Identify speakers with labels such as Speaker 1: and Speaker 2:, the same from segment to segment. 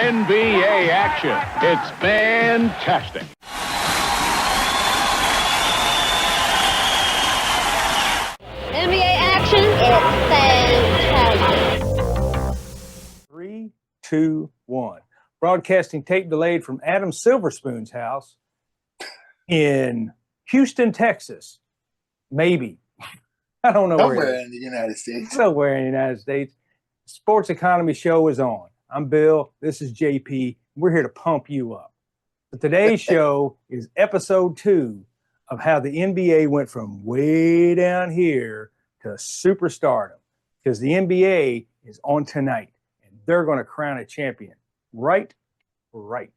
Speaker 1: NBA action. It's fantastic.
Speaker 2: NBA action, it's fantastic.
Speaker 3: 3, 2, 1. Broadcasting tape delayed from Adam Silverspoon's house in Houston, Texas. Maybe. I don't know
Speaker 4: Somewhere
Speaker 3: where it is.
Speaker 4: in the United States.
Speaker 3: Somewhere in the United States. Sports Economy Show is on. I'm Bill. This is JP. We're here to pump you up. But today's show is episode 2 of how the NBA went from way down here to superstardom. Because the NBA is on tonight, and they're going to crown a champion. Right? Right.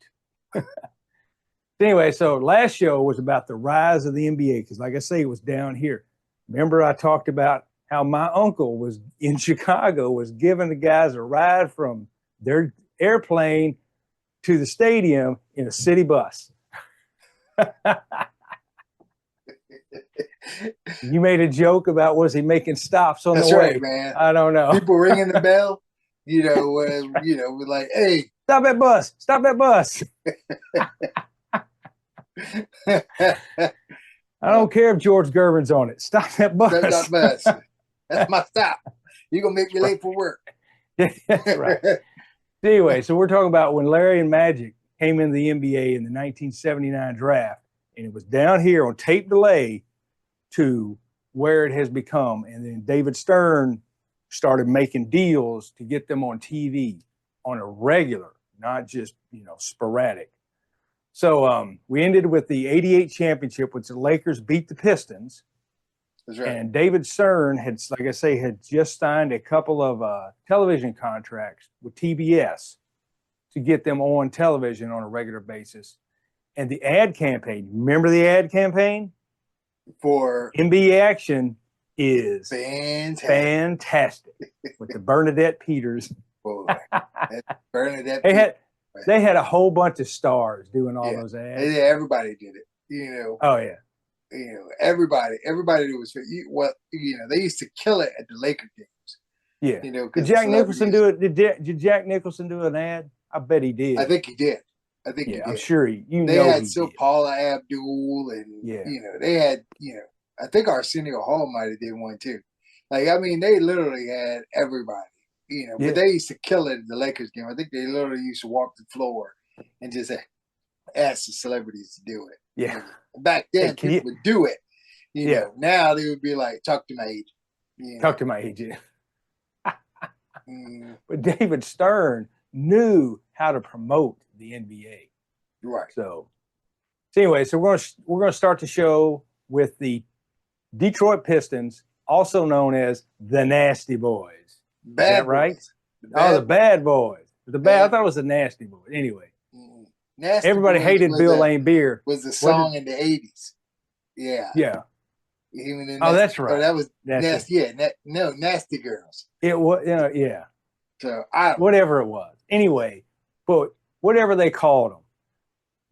Speaker 3: Anyway, so last show was about the rise of the NBA, because like I say, it was down here. Remember I talked about how my uncle was in Chicago, was giving the guys a ride from their airplane to the stadium in a city bus. You made a joke about, was he making stops on
Speaker 4: That's
Speaker 3: the way?
Speaker 4: right, man.
Speaker 3: I don't know.
Speaker 4: People ringing the bell, we're like, hey.
Speaker 3: Stop that bus. Stop that bus. I don't care if George Gervin's on it. Stop that bus.
Speaker 4: Stop that bus. That's my stop. You're going to make me late for work.
Speaker 3: That's right. Anyway, so we're talking about when Larry and Magic came in the NBA in the 1979 draft, and it was down here on tape delay to where it has become. And then David Stern started making deals to get them on TV on a regular, not just, sporadic. So we ended with the 88 championship, which the Lakers beat the Pistons.
Speaker 4: That's right.
Speaker 3: And David Stern had, like I say, had just signed a couple of television contracts with TBS to get them on television on a regular basis. And the ad campaign, remember the ad campaign?
Speaker 4: For
Speaker 3: NBA action is
Speaker 4: fantastic.
Speaker 3: with the Bernadette Peters.
Speaker 4: Boy, Bernadette
Speaker 3: They had a whole bunch of stars doing all those ads.
Speaker 4: Yeah, everybody did it.
Speaker 3: Oh yeah.
Speaker 4: Everybody that was they used to kill it at the Laker games.
Speaker 3: Yeah. Did Jack Nicholson do it? Did Jack Nicholson do an ad? I bet he did.
Speaker 4: I think he did. He did.
Speaker 3: I'm sure he.
Speaker 4: They had Paula Abdul, and they had I think Arsenio Hall might have did one too. They literally had everybody. But they used to kill it at the Lakers game. I think they literally used to walk the floor and just ask the celebrities to do it.
Speaker 3: Yeah.
Speaker 4: Back then, people would do it. Now they would be like, talk to my agent.
Speaker 3: Talk to my agent. But David Stern knew how to promote the NBA.
Speaker 4: Right.
Speaker 3: So anyway, we're going to start the show with the Detroit Pistons, also known as the Nasty Boys.
Speaker 4: Bad
Speaker 3: Is that right? The Bad Boys. I thought it was the Nasty Boys. Anyway.
Speaker 4: Nasty
Speaker 3: Everybody
Speaker 4: Boys
Speaker 3: hated Bill Laimbeer.
Speaker 4: Was the song in the 80s. Yeah.
Speaker 3: Yeah. That's right.
Speaker 4: That was Nasty. Yeah. Nasty Girls.
Speaker 3: It was, yeah.
Speaker 4: So
Speaker 3: whatever it was. Anyway, but whatever they called him,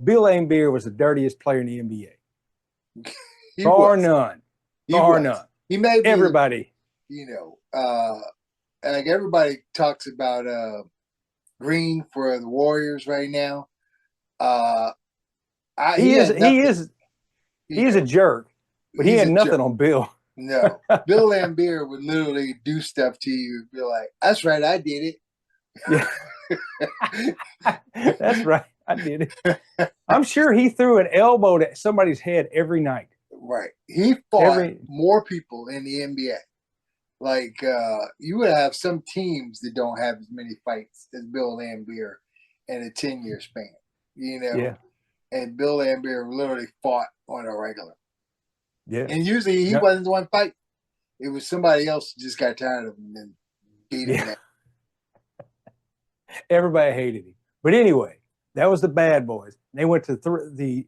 Speaker 3: Bill Laimbeer was the dirtiest player in the NBA. Bar none.
Speaker 4: He made
Speaker 3: everybody.
Speaker 4: Everybody talks about Green for the Warriors right now.
Speaker 3: He is a jerk, but he had nothing on Bill.
Speaker 4: No, Bill Laimbeer would literally do stuff to you and be like, "That's right, I did it."
Speaker 3: Yeah. That's right, I did it. I'm sure he threw an elbow to somebody's head every night.
Speaker 4: Right, he fought more people in the NBA. You would have some teams that don't have as many fights as Bill Laimbeer in a 10-year span.
Speaker 3: Yeah.
Speaker 4: And Bill Laimbeer literally fought on a regular.
Speaker 3: Yeah.
Speaker 4: And usually he wasn't the one fighting. It was somebody else who just got tired of him and beat him down.
Speaker 3: Everybody hated him. But anyway, that was the Bad Boys. They went to the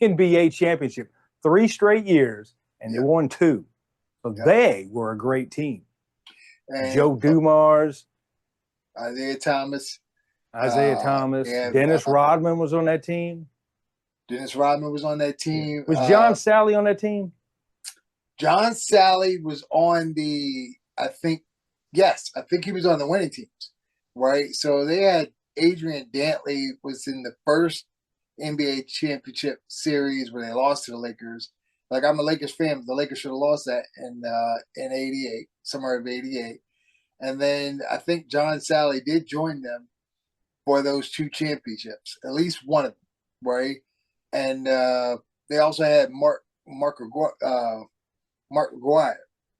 Speaker 3: NBA championship 3 straight years, and they won 2. So they were a great team. And Joe Dumars.
Speaker 4: Isaiah Thomas.
Speaker 3: Dennis Rodman was on that team.
Speaker 4: Was
Speaker 3: John Sally on that team?
Speaker 4: John Sally was on the, I think he was on the winning teams. right? So they had Adrian Dantley was in the first NBA championship series where they lost to the Lakers. Like, I'm a Lakers fan, but the Lakers should have lost that in '88, summer of '88. And then I think John Sally did join them for those two championships, at least one of them, right? And they also had Mark McGuire,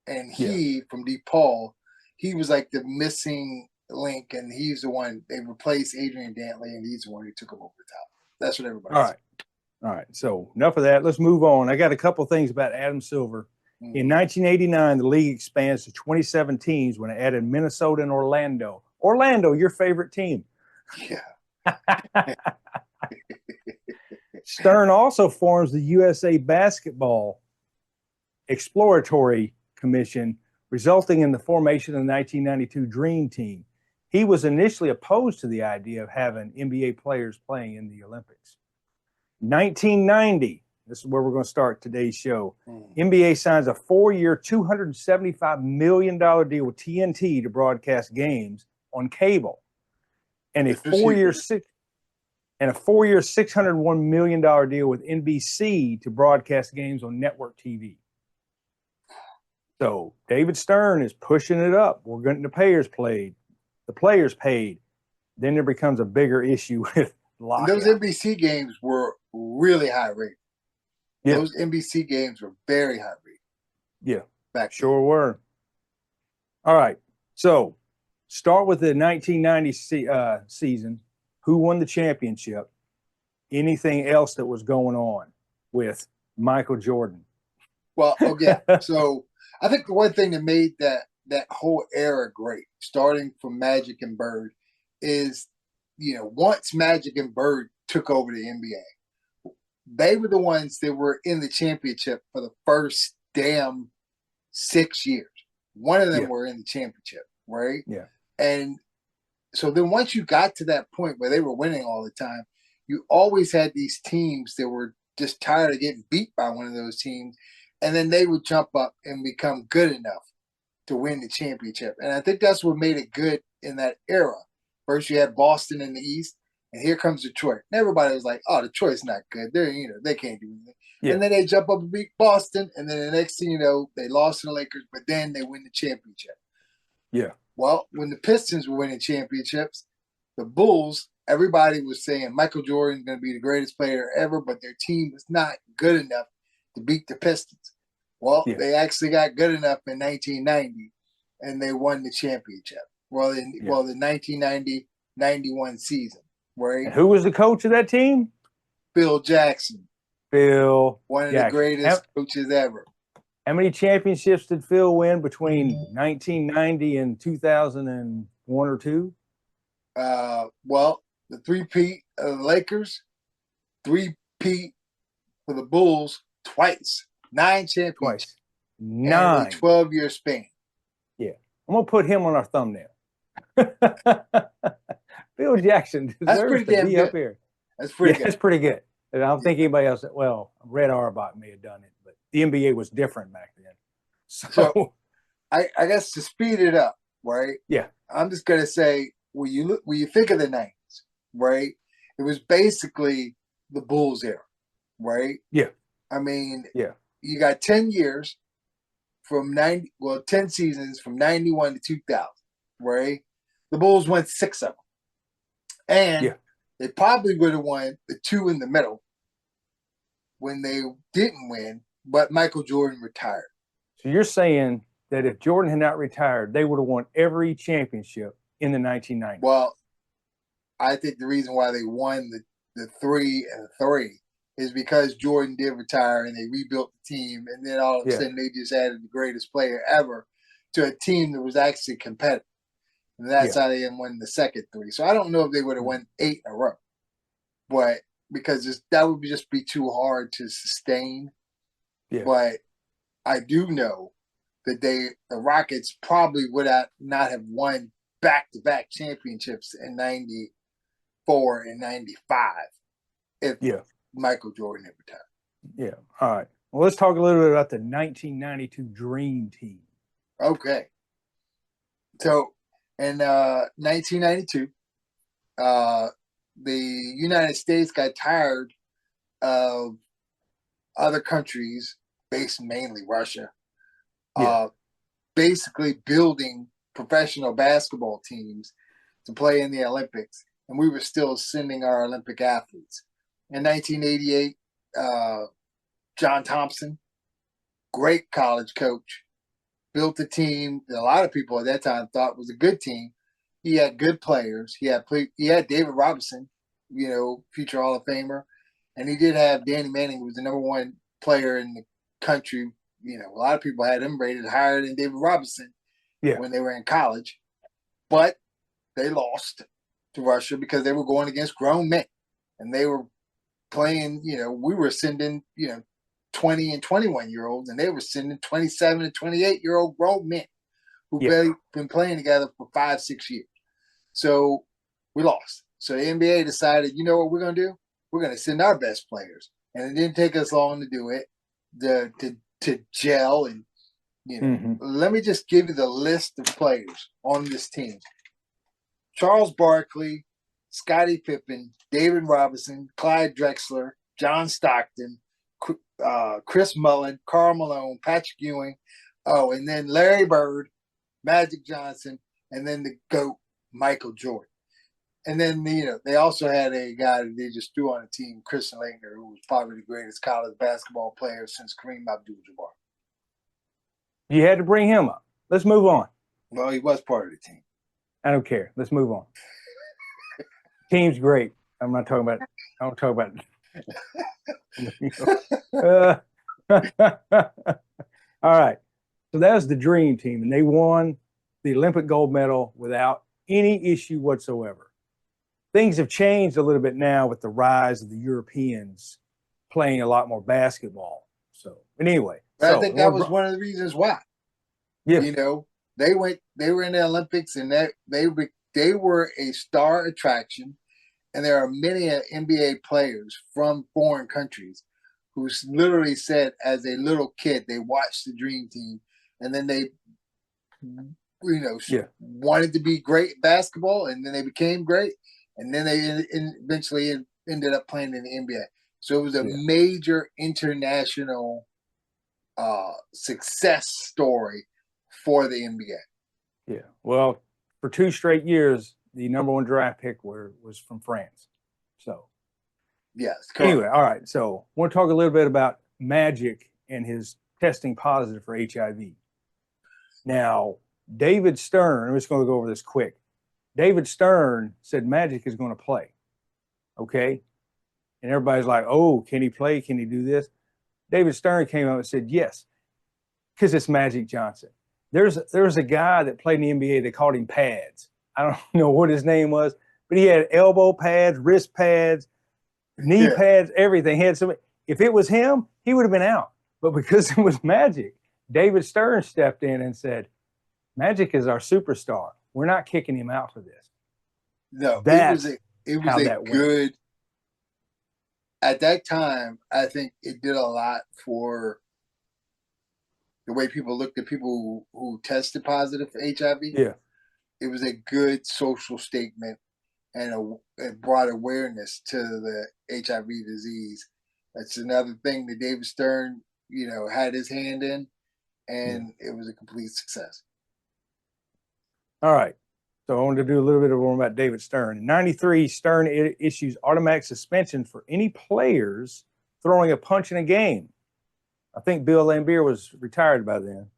Speaker 4: and he from DePaul, he was like the missing link, and he's the one they replaced Adrian Dantley, and he's the one who took him over the top. That's what everybody.
Speaker 3: All right. So enough of that. Let's move on. I got a couple things about Adam Silver. Mm-hmm. In 1989, the league expands to 27 teams when it added Minnesota and Orlando. Orlando, your favorite team.
Speaker 4: Yeah.
Speaker 3: Stern also forms the USA Basketball Exploratory Commission, resulting in the formation of the 1992 Dream Team. He was initially opposed to the idea of having NBA players playing in the Olympics. 1990, this is where we're going to start today's show. NBA signs a 4-year, $275 million deal with TNT to broadcast games on cable, and a 4-year, $601 million deal with NBC to broadcast games on network TV. So David Stern is pushing it up. We're getting the players paid. Then there becomes a bigger issue with lockout.
Speaker 4: Those NBC games were really high rated. Yeah. Those NBC games were very high rated.
Speaker 3: Yeah, sure were. All right, so start with the 1990 season. Who won the championship? Anything else that was going on with Michael Jordan?
Speaker 4: Well, okay. So I think the one thing that made that whole era great, starting from Magic and Bird, is, once Magic and Bird took over the NBA, they were the ones that were in the championship for the first damn 6 years. One of them were in the championship, right?
Speaker 3: Yeah.
Speaker 4: And so then once you got to that point where they were winning all the time, you always had these teams that were just tired of getting beat by one of those teams, and then they would jump up and become good enough to win the championship. And I think that's what made it good in that era. First you had Boston in the East, and here comes Detroit. And everybody was like, oh, Detroit's not good. They can't do anything. Yeah. And then they jump up and beat Boston, and then the next thing you know, they lost to the Lakers, but then they win the championship.
Speaker 3: Yeah.
Speaker 4: Well, when the Pistons were winning championships, the Bulls, everybody was saying Michael Jordan's going to be the greatest player ever, but their team was not good enough to beat the Pistons. Well, they actually got good enough in 1990, and they won the championship. Well, the 1990-91 season, right?
Speaker 3: And who was the coach of that team?
Speaker 4: Phil Jackson. One of the greatest coaches ever.
Speaker 3: How many championships did Phil win between 1990 and 2001 or 2?
Speaker 4: Well, the three-peat of the Lakers, three-peat for the Bulls twice. 9 championships.
Speaker 3: 9.
Speaker 4: 12-year span.
Speaker 3: Yeah. I'm going to put him on our thumbnail. Phil Jackson deserves to be up here.
Speaker 4: That's pretty good.
Speaker 3: That's pretty good. And I don't think anybody else, Red Auerbach may have done it, but the NBA was different back then. So
Speaker 4: I guess to speed it up, right?
Speaker 3: Yeah.
Speaker 4: I'm just going to say, when you think of the 90s, right, it was basically the Bulls era, right?
Speaker 3: Yeah.
Speaker 4: I mean, you got 10 years from 10 seasons from 91 to 2000, right? The Bulls won 6 of them. And they probably would have won the 2 in the middle when they didn't win, but Michael Jordan retired.
Speaker 3: So you're saying that if Jordan had not retired, they would have won every championship in the 1990s?
Speaker 4: Well, I think the reason why they won the 3 and the 3 is because Jordan did retire and they rebuilt the team, and then all of a sudden they just added the greatest player ever to a team that was actually competitive. And that's how they won the second 3. So I don't know if they would have won 8 in a row, but because that would just be too hard to sustain. Yeah. But I do know that the Rockets probably would not have won back-to-back championships in 94 and 95 if Michael Jordan had retired.
Speaker 3: Yeah. All right. Well, let's talk a little bit about the 1992 Dream Team.
Speaker 4: Okay. So In 1992, the United States got tired of other countries, based mainly Russia, basically building professional basketball teams to play in the Olympics, and we were still sending our Olympic athletes. In 1988, John Thompson, great college coach, built a team that a lot of people at that time thought was a good team. He had good players. He had David Robinson, future Hall of Famer, and he did have Danny Manning, who was the number one player in the country. A lot of people had him rated higher than David Robinson when they were in college, but they lost to Russia because they were going against grown men, and they were playing. We were sending 20 and 21-year-olds, and they were sending 27 and 28-year-old grown men who've been playing together for 5-6 years. So we lost. So the NBA decided, you know what we're going to do? We're going to send our best players. And it didn't take us long to do it, to gel. And, let me just give you the list of players on this team. Charles Barkley, Scottie Pippen, David Robinson, Clyde Drexler, John Stockton, Chris Mullin, Karl Malone, Patrick Ewing, and then Larry Bird, Magic Johnson, and then the GOAT, Michael Jordan. And then, they also had a guy that they just threw on a team, Christian Laettner, who was probably the greatest college basketball player since Kareem Abdul-Jabbar.
Speaker 3: You had to bring him up. Let's move on.
Speaker 4: Well, he was part of the team.
Speaker 3: I don't care. Let's move on. Team's great. I'm not talking about it. I don't talk about it. All right. So that was the dream team, and they won the Olympic gold medal without any issue whatsoever. Things have changed a little bit now with the rise of the Europeans playing a lot more basketball. So, but anyway.
Speaker 4: I think that was one of the reasons why.
Speaker 3: Yeah.
Speaker 4: They were in the Olympics, and they were a star attraction. And there are many NBA players from foreign countries who literally said, as a little kid, they watched the Dream Team, and then they, wanted to be great at basketball, and then they became great, and then they eventually ended up playing in the NBA. So it was a major international success story for the NBA.
Speaker 3: Yeah. Well, for 2 straight years, the number 1 draft pick was from France. So,
Speaker 4: yes. Correct.
Speaker 3: Anyway, all right. So, I want to talk a little bit about Magic and his testing positive for HIV. Now, David Stern, I'm just going to go over this quick. David Stern said Magic is going to play. Okay? And everybody's like, oh, can he play? Can he do this? David Stern came out and said, yes, because it's Magic Johnson. There's a guy that played in the NBA, they called him Pads. I don't know what his name was, but he had elbow pads, wrist pads, knee pads, everything. He had some. If it was him, he would have been out. But because it was Magic, David Stern stepped in and said, Magic is our superstar. We're not kicking him out for this.
Speaker 4: No, it was a good. At that time, I think it did a lot for the way people looked at people who tested positive for HIV.
Speaker 3: Yeah.
Speaker 4: It was a good social statement, and it brought awareness to the HIV disease. That's another thing that David Stern, had his hand in, and it was a complete success.
Speaker 3: All right. So I wanted to do a little bit more about David Stern. In 93, Stern issues automatic suspension for any players throwing a punch in a game. I think Bill Laimbeer was retired by then.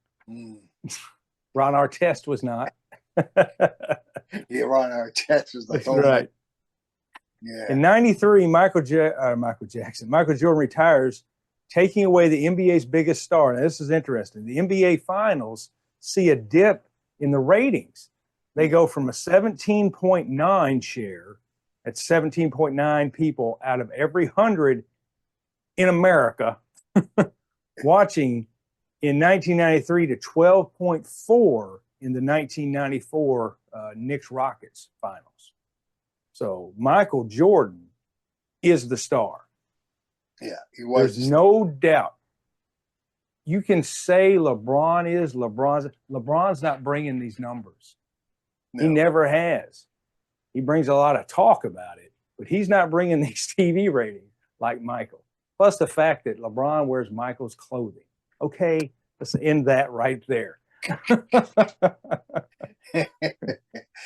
Speaker 3: Ron Artest was not.
Speaker 4: Ron Artest was
Speaker 3: That's right.
Speaker 4: Yeah.
Speaker 3: In 93, Michael Jordan retires, taking away the NBA's biggest star. Now, this is interesting. The NBA Finals see a dip in the ratings. They go from a 17.9 share, that's 17.9 people out of every 100 in America watching in 1993 to 12.4 in the 1994 Knicks Rockets finals. So Michael Jordan is the star.
Speaker 4: Yeah, he was.
Speaker 3: There's no doubt. You can say LeBron's not bringing these numbers. He never has. He brings a lot of talk about it, but he's not bringing these TV ratings like Michael. Plus the fact that LeBron wears Michael's clothing. Okay, let's end that right there.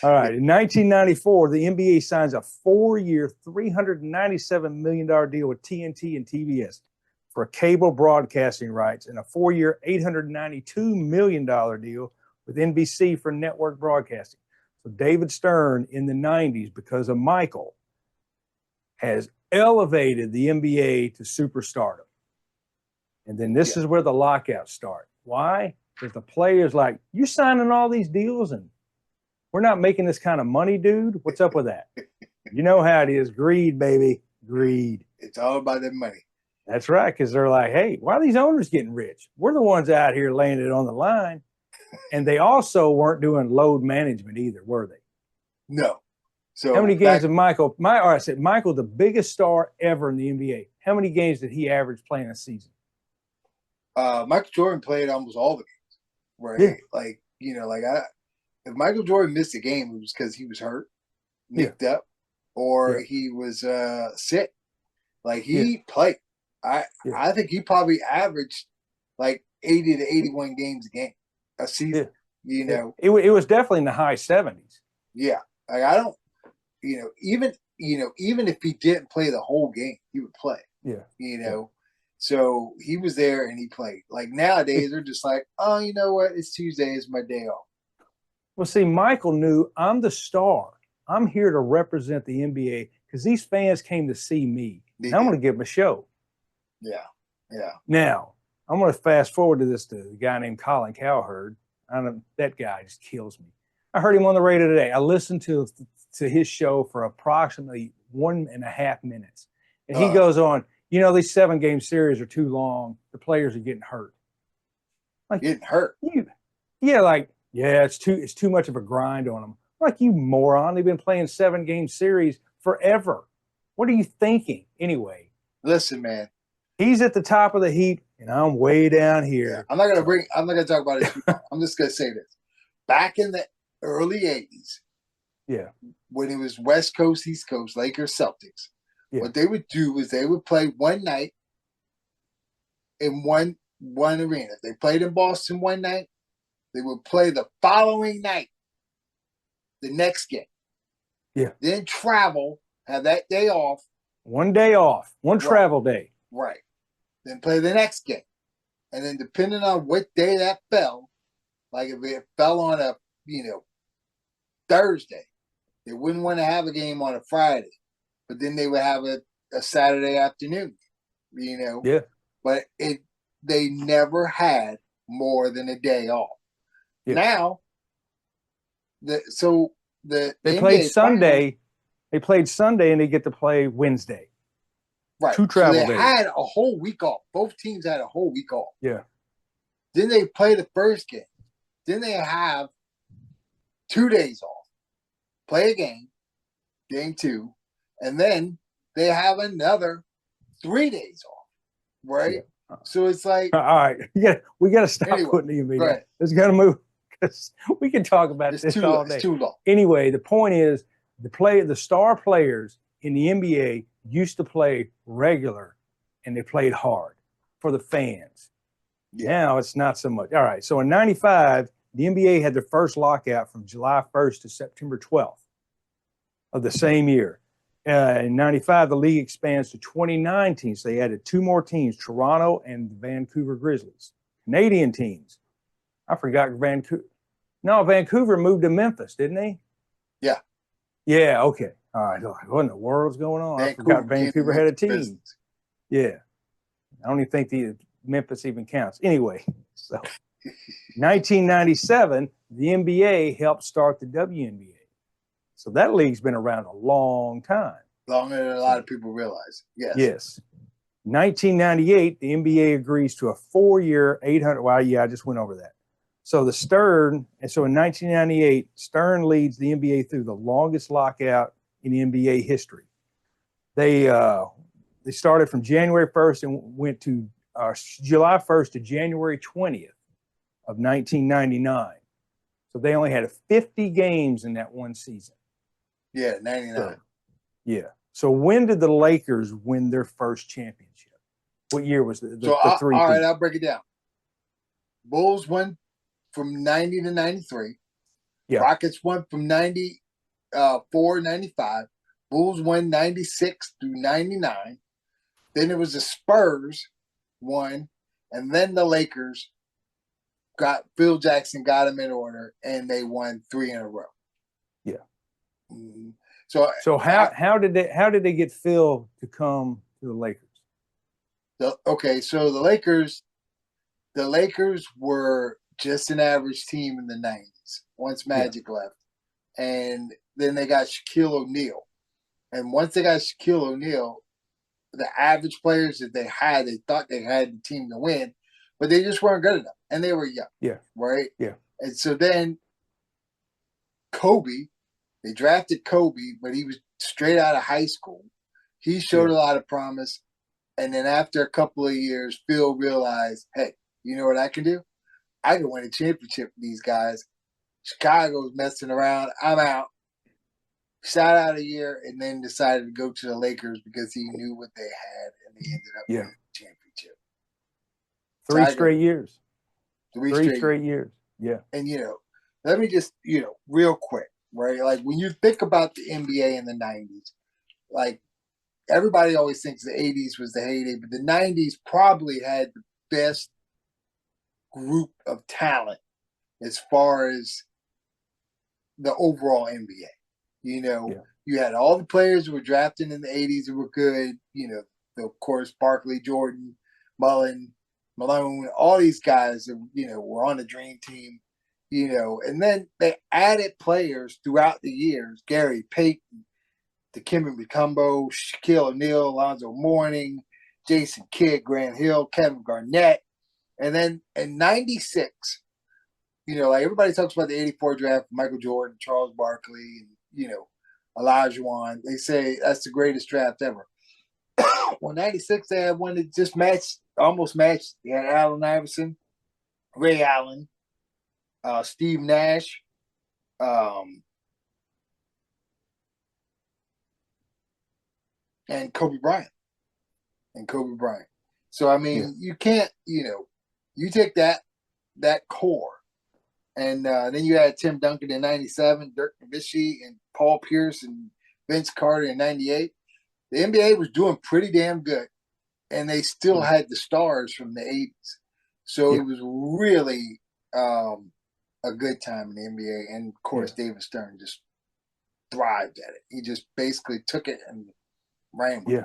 Speaker 3: All right. In 1994, the NBA signs a 4-year, $397 million deal with TNT and TBS for cable broadcasting rights, and a 4-year, $892 million deal with NBC for network broadcasting. So David Stern in the 90s, because of Michael, has elevated the NBA to superstardom. And then this is where the lockouts start. Why? Because the players like, you signing all these deals and we're not making this kind of money, dude. What's up with that? You know how it is. Greed, baby. Greed.
Speaker 4: It's all about the money.
Speaker 3: That's right. Because they're like, hey, why are these owners getting rich? We're the ones out here laying it on the line. And they also weren't doing load management either, were they?
Speaker 4: No. So
Speaker 3: how many games did Michael? I said Michael, the biggest star ever in the NBA. How many games did he average playing a season?
Speaker 4: Michael Jordan played almost all the games. Right? Yeah. Like, you know, like if Michael Jordan missed a game, it was because he was hurt, nicked up, or he was sick. Like he played. I think he probably averaged like 80 to 81 games a season. You know,
Speaker 3: it was definitely in the high 70s.
Speaker 4: Yeah, like I don't, even if he didn't play the whole game, he would play.
Speaker 3: Yeah,
Speaker 4: you know, so he was there and he played. Like nowadays, they're just like, oh, you know what? It's Tuesday. It's my day off.
Speaker 3: Well, see, Michael knew I'm the star. I'm here to represent the NBA because these fans came to see me. I'm going to give them a show.
Speaker 4: Yeah, yeah.
Speaker 3: Now, I'm going to fast forward to the guy named Colin Cowherd. That guy just kills me. I heard him on the radio today. I listened to his show for approximately 1.5 minutes. And he goes on, these 7-game series are too long. The players are getting hurt. Like,
Speaker 4: getting hurt?
Speaker 3: It's too much of a grind on them. Like, you moron. They've been playing 7-game series forever. What are you thinking? Anyway.
Speaker 4: Listen, man.
Speaker 3: He's at the top of the heap, and I'm way down here.
Speaker 4: Yeah, I'm not gonna talk about it too long. I'm just gonna say this. Back in the early 80s, when it was West Coast, East Coast, Lakers, Celtics, what they would do is they would play one night in one arena. If they played in Boston one night, they would play the following night, the next game.
Speaker 3: Yeah.
Speaker 4: Then travel, have that day off.
Speaker 3: One day off, one travel day.
Speaker 4: Right. Then play the next game. And then depending on what day that fell, like if it fell on a, Thursday, they wouldn't want to have a game on a Friday. But then they would have a Saturday afternoon,
Speaker 3: Yeah.
Speaker 4: But they never had more than a day off. Yeah. Now, they
Speaker 3: played Sunday. They played Sunday and they get to play Wednesday.
Speaker 4: Right.
Speaker 3: 2 travel days.
Speaker 4: They had a whole week off. Both teams had a whole week off.
Speaker 3: Yeah.
Speaker 4: Then they play the first game. Then they have 2 days off. Play a game 2, and then they have another 3 days off. Right? Yeah. So it's like,
Speaker 3: all right, we got to stop putting the NBA. Right. It's got to move because we can talk about this all day.
Speaker 4: It's too long.
Speaker 3: Anyway, the point is the star players in the NBA used to play regular, and they played hard for the fans. Yeah. Now it's not so much. All right, so in 95, the NBA had their first lockout from July 1st to September 12th of the same year. In 95, the league expands to 29 teams. They added 2 more teams, Toronto and the Vancouver Grizzlies. Canadian teams. I forgot Vancouver. No, Vancouver moved to Memphis, didn't they?
Speaker 4: Yeah.
Speaker 3: Yeah, okay. All right. What in the world's going on? I forgot Vancouver had a team. Yeah. I don't even think the Memphis even counts. Anyway, so 1997, the NBA helped start the WNBA. So that league's been around a long time.
Speaker 4: Longer than a lot of people realize. Yes.
Speaker 3: Yes. 1998, the NBA agrees to a 4-year, 800. Well, yeah, I just went over that. So in 1998, Stern leads the NBA through the longest lockout in NBA history. They started from January 1st and went to July 1st to January 20th of 1999. So they only had 50 games in that one season.
Speaker 4: Yeah, 99.
Speaker 3: So, yeah. So when did the Lakers win their first championship? What year was the three?
Speaker 4: All right, I'll break it down. Bulls won from 90 to 93.
Speaker 3: Yeah.
Speaker 4: Rockets won from 94, 95. Bulls won 96 through 99. Then it was the Spurs won, and then the Lakers Phil Jackson got them in order, and they won 3 in a row.
Speaker 3: Yeah.
Speaker 4: Mm-hmm.
Speaker 3: So how did they get Phil to come to the Lakers?
Speaker 4: So the Lakers were just an average team in the 90s once Magic left, and then they got Shaquille O'Neal, and once they got Shaquille O'Neal, the average players that they thought they had the team to win, but they just weren't good enough, and they were young.
Speaker 3: Yeah.
Speaker 4: Right.
Speaker 3: Yeah. And
Speaker 4: so then Kobe. They drafted Kobe, but he was straight out of high school. He showed a lot of promise. And then after a couple of years, Phil realized, hey, you know what I can do? I can win a championship with these guys. Chicago's messing around. I'm out. Sat out a year and then decided to go to the Lakers because he knew what they had, and they ended up winning the championship.
Speaker 3: 3 straight years.
Speaker 4: 3
Speaker 3: straight years. Yeah.
Speaker 4: And, let me just, real quick. Right, like when you think about the NBA in the 90s, like everybody always thinks the 80s was the heyday, but the 90s probably had the best group of talent as far as the overall NBA. You had all the players who were drafted in the 80s who were good. Of course, Barkley, Jordan, Malone, all these guys that were on the Dream Team. And then they added players throughout the years: Gary Payton, Dikembe Mutombo, Shaquille O'Neal, Alonzo Mourning, Jason Kidd, Grant Hill, Kevin Garnett. And then in 96, like everybody talks about the 84 draft, Michael Jordan, Charles Barkley, and, Olajuwon. They say that's the greatest draft ever. Well, 96, they had one that just almost matched. They had Allen Iverson, Ray Allen, Steve Nash, and Kobe Bryant. So, I mean, you can't, you take that core, and then you had Tim Duncan in 97, Dirk Nowitzki, and Paul Pierce, and Vince Carter in 98. The NBA was doing pretty damn good, and they still had the stars from the 80s. So it was really a good time in the NBA, and of course, David Stern just thrived at it. He just basically took it and ran with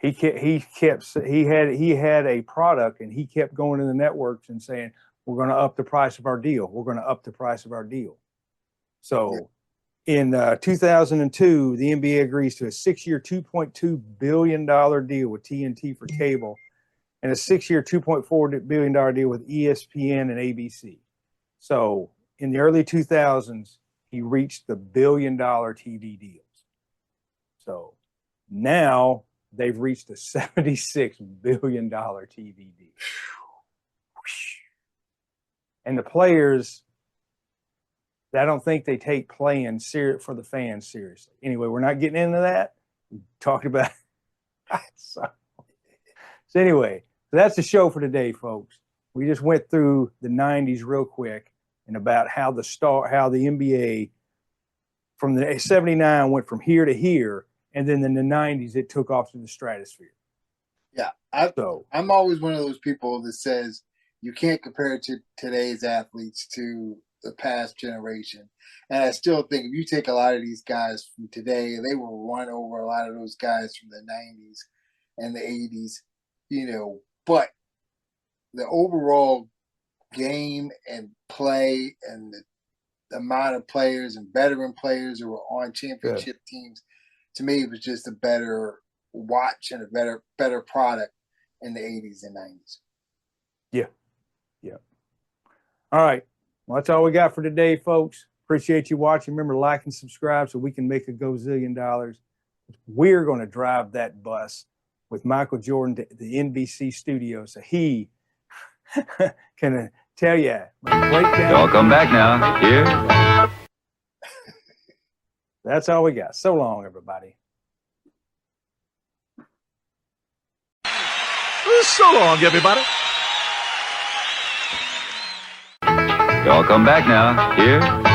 Speaker 4: it.
Speaker 3: He had a product, and he kept going to the networks and saying, "We're going to up the price of our deal. We're going to up the price of our deal." So, in 2002, the NBA agrees to a 6-year, $2.2 billion deal with TNT for cable, and a 6-year, $2.4 billion deal with ESPN and ABC. So in the early 2000s, he reached the $1 billion TV deals. So now they've reached a $76 billion TV deal. And the players, I don't think they take playing for the fans seriously. Anyway, we're not getting into that. We talked about so anyway, that's the show for today, folks. We just went through the 90s real quick and about how the NBA from the 79 went from here to here, and then in the 90s it took off to the stratosphere.
Speaker 4: Yeah, I'm always one of those people that says you can't compare today's athletes to the past generation. And I still think if you take a lot of these guys from today, they will run over a lot of those guys from the 90s and the 80s, but the overall game and play and the amount of players and veteran players who were on championship teams, to me, it was just a better watch and a better product in the 80s and 90s. Yeah.
Speaker 3: All right. Well, that's all we got for today, folks. Appreciate you watching. Remember, like and subscribe so we can make a gazillion dollars. We're going to drive that bus with Michael Jordan to the NBC studio so he can tell you, breakdown.
Speaker 5: Y'all come back now. Here.
Speaker 3: That's all we got. So long, everybody.
Speaker 6: So long, everybody.
Speaker 5: Y'all come back now. Here.